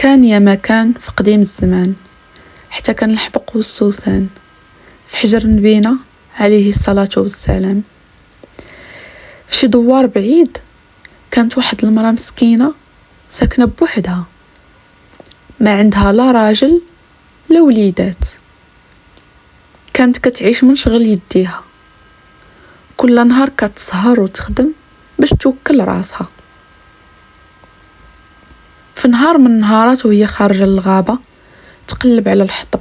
كان يا ما كان في قديم الزمان، حتى كان الحبق والسوسان في حجر نبينا عليه الصلاة والسلام. في شي دوار بعيد كانت واحد المرأة مسكينة ساكنة بوحدها، ما عندها لا راجل لا وليدات. كانت كتعيش من شغل يديها، كل نهار كتسهر وتخدم باش توكل راسها. في نهار من النهارات وهي خارجة للغابة تقلب على الحطب،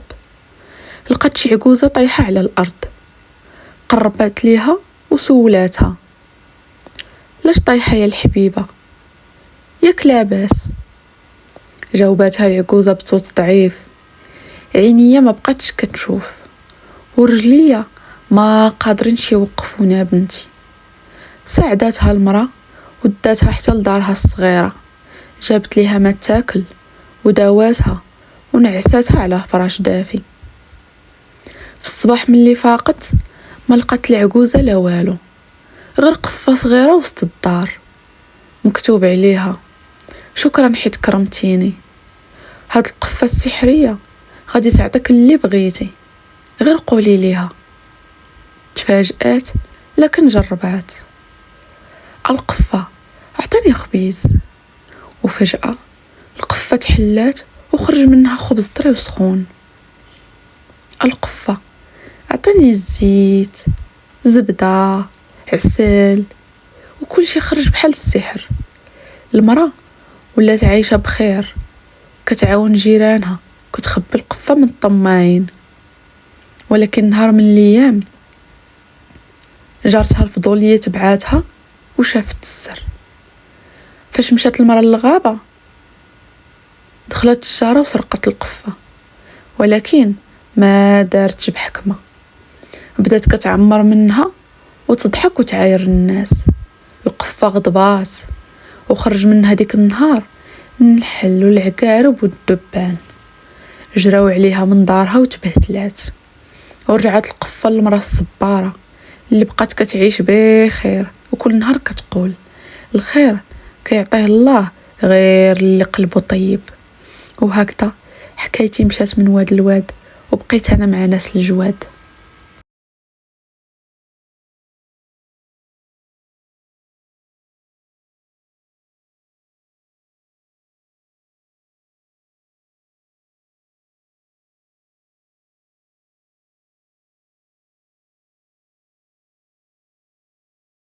لقات شي عجوزة طايحة على الأرض. قربت ليها وسولاتها: لاش طايحة يا الحبيبة؟ ياك لاباس؟ جاوباتها العجوزة بصوت ضعيف: عينيا ما بقاتش كتشوف، ورجليا ما قادرينش يوقفونا بنتي. ساعداتها المرأة وداتها حتى لدارها الصغيرة، جابت ليها ما تاكل وداواتها ونعساتها على فراش دافي. في الصباح ملي فاقت ما لقات العجوزة لا والو، غير قفة صغيرة وسط الدار مكتوب عليها: شكرا حيت كرمتيني، هاد القفة السحرية غادي تعطيك اللي بغيتي، غير قولي ليها. تفاجأت لكن جربات. القفة: اعطيني خبيز. وفجأة القفة تحلات وخرج منها خبز طري وسخون. القفة: اعطيني الزيت، زبدة، عسل. وكل شي خرج بحال السحر. المرأة ولات عايشة بخير، كتعاون جيرانها، كتخبي القفة من الطماعين. ولكن نهار من الايام جارتها الفضولية تبعاتها وشافت السر. فاش مشات المرأة للغابة دخلت الشارة وسرقت القفة، ولكن ما دارتش بحكمة، بدات كتعمر منها وتضحك وتعاير الناس. القفة غضبات وخرج منها ديك النهار النحل والعقارب والدبان، جراو عليها من دارها وتبهدلات. ورجعت القفة للمرأة الصبارة اللي بقات كتعيش بخير، وكل نهار كتقول: الخير كيعطيه الله غير اللي قلبه طيب. وهكذا حكايتي مشات من واد لواد، وبقيت انا مع ناس الجواد.